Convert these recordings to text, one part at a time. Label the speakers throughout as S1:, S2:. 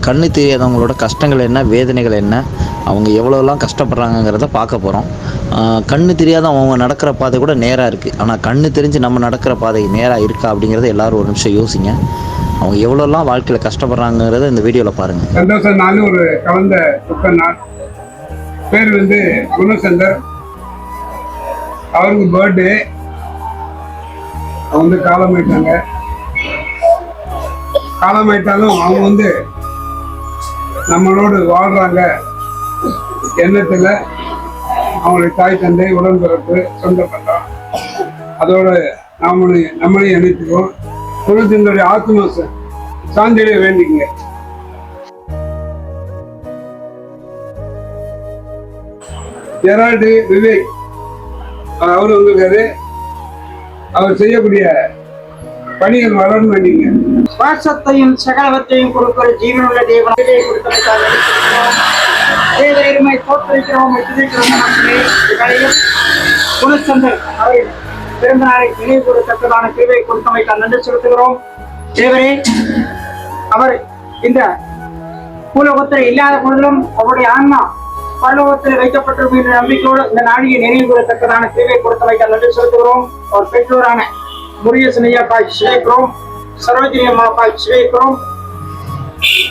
S1: கண்ணு தெரியாதவங்களோட கஷ்டங்கள் என்ன, வேதனைகள் என்ன, அவங்க எவ்வளோலாம் கஷ்டப்படுறாங்கங்கிறத பார்க்க போகிறோம். கண்ணு தெரியாத அவங்க நடக்கிற பாதை கூட நேராக இருக்குது. ஆனால் கண்ணு தெரிஞ்சு நம்ம நடக்கிற பாதை நேராக இருக்கா அப்படிங்கிறத எல்லோரும் ஒரு நிமிஷம் யோசிங்க. அவங்க எவ்வளோலாம் வாழ்க்கையில் கஷ்டப்படுறாங்கிறத இந்த வீடியோவில் பாருங்கள்.
S2: சந்தோஷம். நானும் ஒரு கலந்த துக்க நாள். பேர் குணசந்தர். அவருக்கு பர்த்டே. அவங்க காலமாயிட்டாங்க. காலமாயிட்டாலும் அவங்க நம்மளோடு வாழ்றாங்க எண்ணத்துல. அவங்களுடைய தாய் தந்தை உடன்பிறப்பு சொந்த பந்தம் அதோட நம்மளையும் இணைத்துக்குவோம். குணத்தினுடைய ஆத்ம சாந்தியை வேண்டிங்க. ஜெரால்டு விவேக் அவரு வந்திருக்காரு. அவர் செய்யக்கூடிய பணிகள் வளரணும் வேண்டிங்க.
S3: சுவாசத்தையும் சகலவற்றையும் கொடுக்கிற ஜீவனுள்ள தேவனை தேவரையுமை தோற்றுவிக்கிறோம். குணச்சந்தர் அவரை பிறந்த நாளை நினைவு கூறத்தக்கதான கிருபையை கொடுத்தமைக்கு நன்றி செலுத்துகிறோம். தேவரே, அவர் இந்த பூலோகத்தில் இல்லாத பொழுதிலும் அவருடைய ஆன்மா பரலோகத்தில் வைக்கப்பட்டிருக்கும் என்ற நம்பிக்கையோடு இந்த நாளியை நினைவு கூறத்தக்கதான கிருபையை கொடுத்தமைக்கு நன்றி செலுத்துகிறோம். அவர் பெற்றோரான முருகேசனையாக்காய் சிலைக்கிறோம், சரோஜினி அம்மாக்காய் சிலைக்கிறோம்,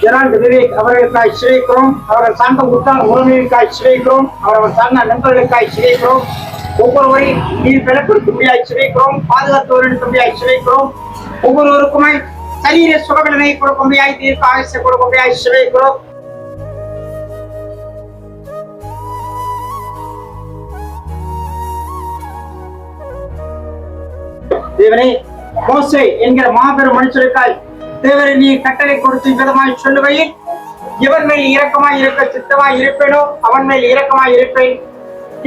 S3: ஜெரால்டு விவேக் அவர்களுக்காய் சிலைக்கிறோம், அவர்கள் சார்ந்த உத்தான உறவினருக்காய் சிலைக்கிறோம், அவர்கள் சார்ந்த நண்பர்களுக்காய் சிலைக்கிறோம். ஒவ்வொருவரையும் நீர் பலப்படுத்தும்படியாய் சிலைக்கிறோம், பாதுகாத்து வரும்படியாய் சிலைக்கிறோம். ஒவ்வொருவருக்குமே சரீர சுகபலனை கொடுக்கும்படியாய், தீர்க்க ஆயுசை கொடுக்கும்படியாய் சிலைக்கிறோம். தேவனே, மோசே என்கிற மாபெரும் மனுஷருக்காய் தேவரை நீ கட்டளை கொடுத்து விதமாய் சொல்லுவையில், எவன் மேல் இரக்கமாய் இருக்க சித்தமாய் இருப்பேனோ அவன் மேல் இரக்கமாய் இருப்பேன்,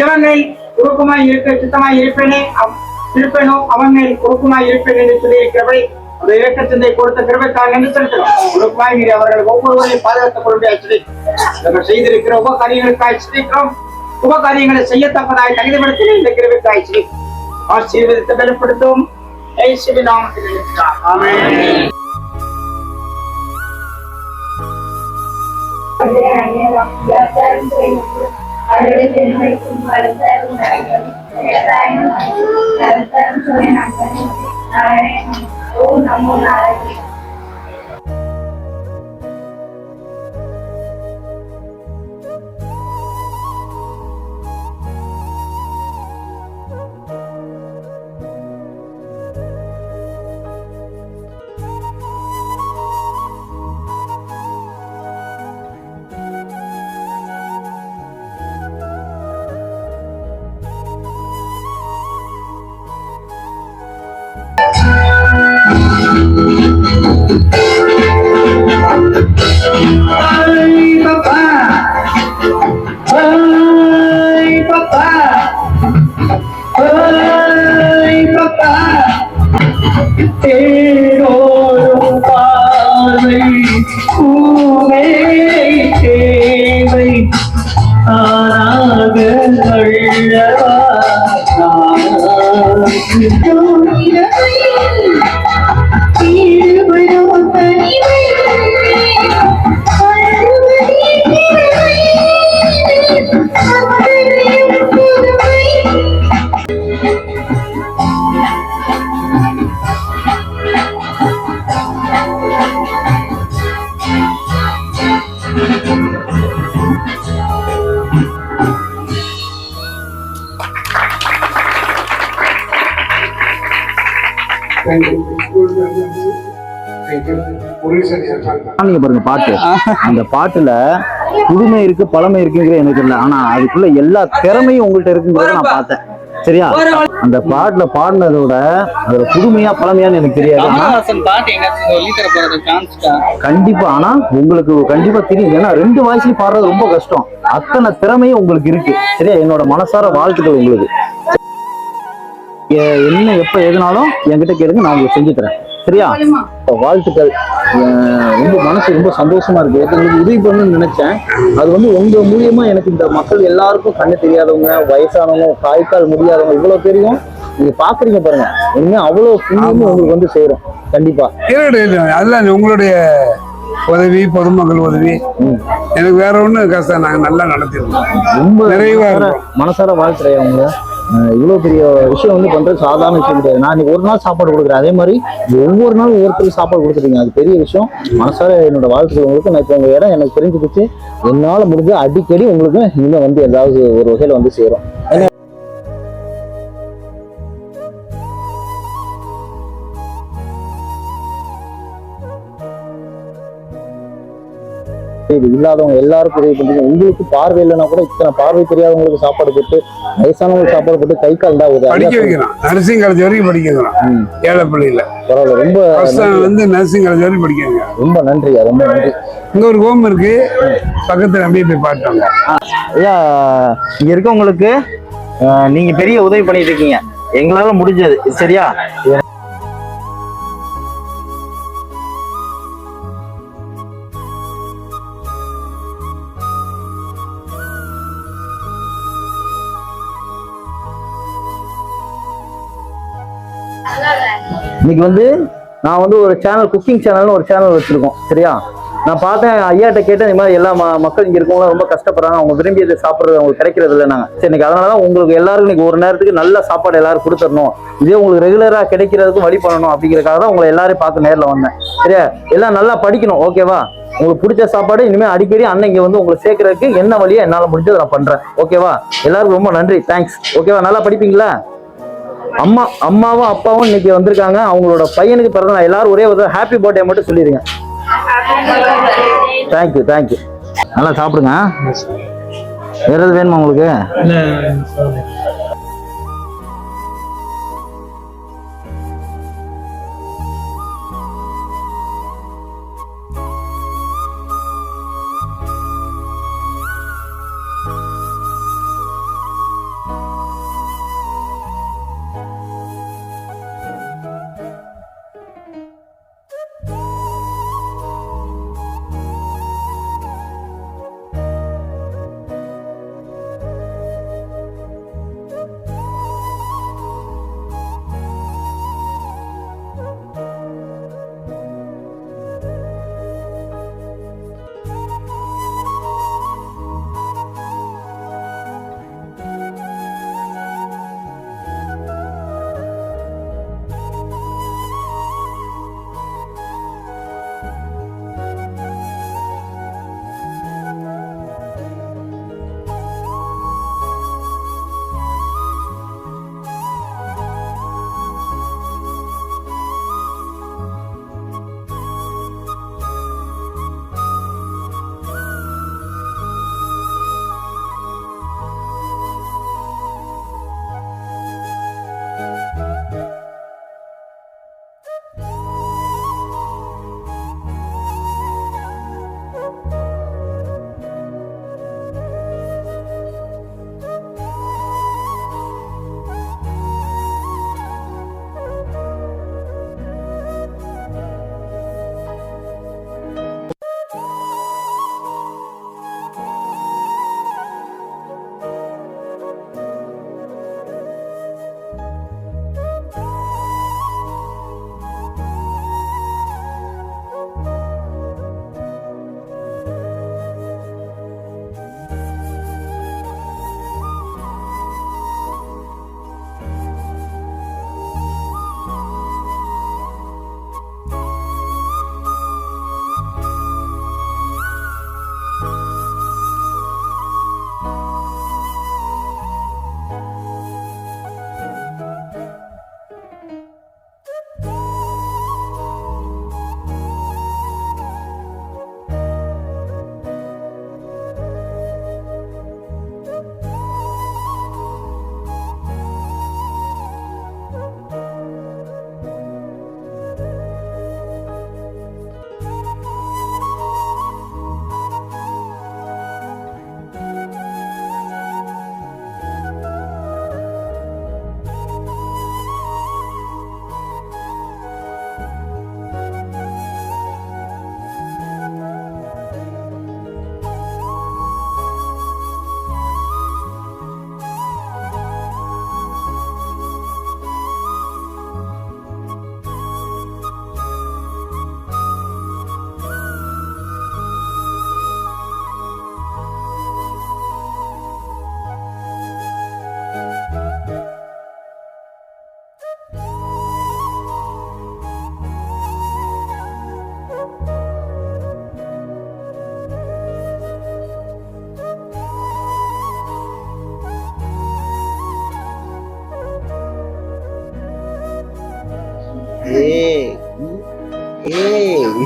S3: எவன் மேல் உருக்கமாய் இருக்க சித்தமாய் இருப்பேனோ அவன் மேல் உருக்கமாய் இருப்பேன் என்று சொல்லியிருக்கிறவரை அந்த இரக்கத்தினை கொடுத்த கிருபைக்காக நன்றி செலுத்துகிறோம். உருக்கமாய் நீர் அவர்கள் ஒவ்வொருவரையும் பாதுகாத்துக் கொள்ளும்படியாய் சொல்லி நாங்கள் செய்திருக்கிற உபகாரியங்களுக்காய் சிரிக்கிறோம். உபகாரியங்களை செய்யத்தக்கதாய் தகுதிப்படுத்தி இந்த கிருபைக்காய் சொல்லி ஆசீர்வதித்து பலப்படுத்தும். இயேசுவின் நாமத்தில் ஆமென்.
S1: நீங்க பாருங்க பாட்டு, அந்த பாட்டுல புதுமை இருக்கு பழமை இருக்குங்கிற எனக்கு இல்லை, ஆனா அதுக்குள்ள எல்லா திறமையும் உங்கள்கிட்ட இருக்குங்கிறத நான் பார்த்தேன். சரியா? அந்த பாட்டுல பாடினதோட அதோட புதுமையா பழமையான்னு எனக்கு தெரியாது. கண்டிப்பா, ஆனா உங்களுக்கு கண்டிப்பா தெரியும். ஏன்னா 2 வாய்ஸ்லயும் பாடுறது ரொம்ப கஷ்டம். அத்தனை திறமையும் உங்களுக்கு இருக்கு. சரியா? என்னோட மனசார வாழ்த்துக்கள் உங்களுக்கு. என்ன எப்ப எதுனாலும் என்கிட்ட கேளுங்க, நான் உங்களுக்கு செஞ்சு தரேன். சரியா? வாழ்த்துக்கள். ரொம்ப மனசு ரொம்ப சந்தோஷமா இருக்கு. உங்களுக்கு உதவி பண்ணணும்னு நினைச்சேன். அது உங்க மூலியமா எனக்கு இந்த மக்கள் எல்லாருக்கும் கண்ணு தெரியாதவங்க, வயசானவங்க, காய்க்கால் முடியாதவங்க, இவ்வளவு தெரியும். நீங்க பாக்குறீங்க பாருங்க, இனிமே அவ்வளவு புண்ணியமும் உங்களுக்கு சேரும். கண்டிப்பா
S2: அதுல உங்களுடைய உதவி, பொதுமக்கள் உதவி. எனக்கு வேற ஒண்ணும் கஷ்டம், நாங்க நல்லா நடத்திருக்கோம்.
S1: ரொம்ப
S2: நிறைவா இருக்கும்.
S1: மனசார வாழ்த்துறேன் அவங்க. இவ்வளவு பெரிய விஷயம் வந்து பண்றது சாதாரண விஷயம் கிடையாது. நான் இன்னைக்கு ஒரு நாள் சாப்பாடு கொடுக்குறேன், அதே மாதிரி ஒவ்வொரு நாளும் ஒவ்வொருத்தருக்கு சாப்பாடு கொடுத்துருக்கீங்க. அது பெரிய விஷயம். மனசார என்னோட வாழ்த்துக்கள் உங்களுக்கு. நான் இப்போ உங்க இடம் எனக்கு தெரிஞ்சுக்கிச்சு. என்னால முடிஞ்ச அடிக்கடி உங்களுக்கு இன்னும் வந்து ஏதாவது ஒரு வகையில வந்து சேரும். இது இல்லாதவங்க எல்லாருக்கும் உதவி பண்றீங்க. உங்களுக்கு பார்வை இல்லைன்னா கூட இத்தனை பார்வை தெரியாதவங்களுக்கு சாப்பாடு போட்டு, வயசானவங்களுக்கு சாப்பாடு போட்டு, கை கால் தான்
S2: படிக்க வைக்கிறோம். நர்சிங் காலேஜ் வரைக்கும் படிக்க வைக்கிறோம். ஏழை பள்ளியில
S1: பரவாயில்ல. ரொம்ப
S2: வந்து நர்சிங் காலேஜ் வரைக்கும் படிக்க வைக்கிறோம்.
S1: ரொம்ப நன்றி, ரொம்ப நன்றி.
S2: இங்க ஒரு ஹோம் இருக்கு, பக்கத்துல அப்படியே போய் பார்த்தாங்க.
S1: ஐயா, இங்க இருக்கவங்களுக்கு நீங்க பெரிய உதவி பண்ணிட்டு இருக்கீங்க. எங்களால முடிஞ்சது. சரியா? இன்னைக்கு வந்து நான் வந்து ஒரு சேனல், குக்கிங் சேனல்னு ஒரு சேனல் வச்சிருக்கோம். சரியா? நான் பார்த்தேன், ஐயாட்ட கேட்டேன், இந்த மாதிரி எல்லா மக்கள் இங்க இருக்கவங்க ரொம்ப கஷ்டப்படுறாங்க, அவங்க விரும்பியதை சாப்பிட்றது அவங்களுக்கு கிடைக்கிறது இல்லை. நாங்கள் சரி, இன்னைக்கு அதனாலதான் உங்களுக்கு எல்லாருக்கும் இன்னைக்கு ஒரு நேரத்துக்கு நல்ல சாப்பாடு எல்லாரும் கொடுத்துடணும், இதே உங்களுக்கு ரெகுலரா கிடைக்கிறதுக்கு வழி பண்ணணும் அப்படிங்கிறதுக்காக தான் உங்களை எல்லாரையும் பார்த்து நேரில் வந்தேன். சரியா? எல்லாம் நல்லா படிக்கணும். ஓகேவா? உங்களுக்கு பிடிச்ச சாப்பாடு இனிமே அடிக்கடி அண்ணன் இங்க வந்து உங்களுக்கு சேர்க்கறதுக்கு என்ன வழியா என்னால முடிஞ்சதை நான் பண்றேன். ஓகேவா? எல்லாருக்கும் ரொம்ப நன்றி, தேங்க்ஸ். ஓகேவா? நல்லா படிப்பீங்களா? அம்மாவும் அப்பாவும் இன்னைக்கு வந்திருக்காங்க. அவங்களோட பையனுக்கு பிறந்த நாள். எல்லாரும் ஒரே ஒரு ஹாப்பி பர்த்டே மட்டும் சொல்லிடுங்க. Thank you, thank you. நல்லா சாப்பிடுங்க. வேற எதுவும் வேணுமா உங்களுக்கு?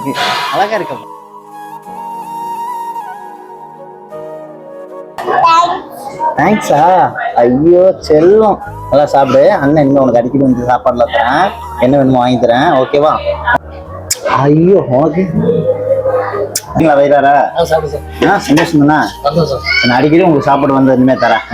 S1: இருக்கு, அழகா இருக்கு. தேங்க்ஸா? ஐயோ செல்லம், நல்லா சாப்பிடு. அண்ணன் இன்னும் உனக்கு அடிக்கடி வந்து சாப்பாடுல தரேன், என்ன வேணுமோ வாங்கி தரேன், ஓகேவா? ஐயோ உனக்கு வயிறாரா? சந்தோஷம் தானே? நான் அடிக்கடி உங்களுக்கு சாப்பாடு வந்து இனிமே தரேன்.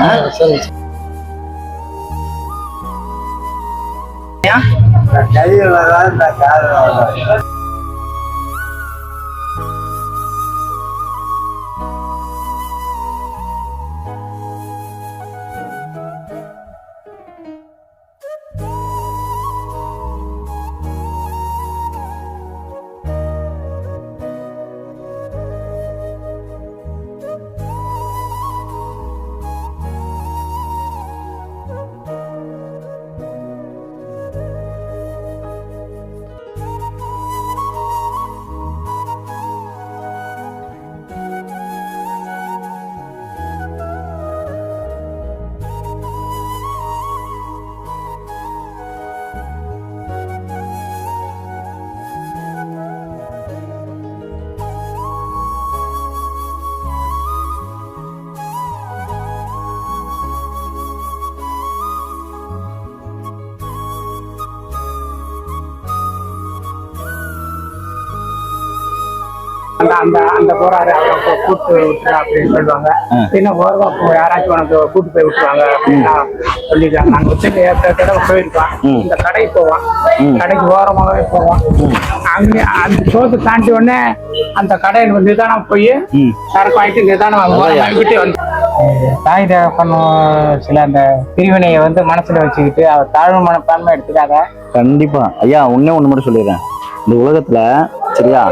S3: அந்த போறாரு, அவரை கூட்டு விட்டுறா அப்படின்னு சொல்லுவாங்க. இன்னும் ஓரமா யாராச்சும் உனக்கு கூட்டு போய் விட்டுருவாங்க அப்படின்னா சொல்லிடுறாங்க. நாங்க வச்சு தடவை போயிருக்கோம். இந்த கடைக்கு போவோம், கடைக்கு ஓரமாகவே போவோம். அங்கே அந்த சோத்து தாண்டி உடனே அந்த கடையில் நிதானம் போய் சரக்கு வாங்கிட்டு நிதானம் வாங்கிட்டு வந்து தாய் பண்ணுவோம். சில அந்த பிரிவினையை வந்து மனசுல வச்சுக்கிட்டு அவர் தாழ்வு மனப்பான்மை எடுத்துக்காத.
S1: கண்டிப்பா ஐயா, ஒண்ணு மட்டும் சொல்லிடுறேன். இந்த உலகத்துல சரியா,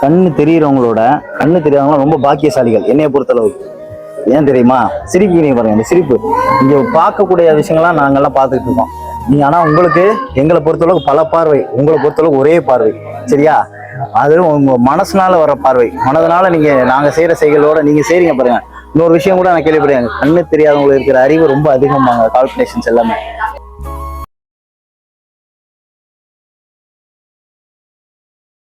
S1: கண்ணு தெரியுறவங்களோட கண்ணு தெரியாதவங்க ரொம்ப பாக்கியசாலிகள் என்னைய பொறுத்தளவுக்கு. ஏன் தெரியுமா? சிரிக்கிறீங்க பாருங்க, இந்த சிரிப்பு இங்க பார்க்கக்கூடிய விஷயங்கள்லாம் நாங்கெல்லாம் பார்த்துக்கிட்டு இருக்கோம். நீ ஆனா உங்களுக்கு எங்களை பொறுத்தளவுக்கு பல பார்வை, உங்களை பொறுத்தளவுக்கு ஒரே பார்வை சரியா. அது உங்க மனசுனால வர பார்வை, மனதனால நீங்க நாங்க செய்யற செயல்களோட நீங்க செய்றீங்க பாருங்க. இன்னொரு விஷயம் கூட நான் கேள்விப்படுறேன், கண்ணு தெரியாதவங்களுக்கு இருக்கிற அறிவு ரொம்ப அதிகமாங்க, கால்குலேஷன்ஸ் எல்லாமே.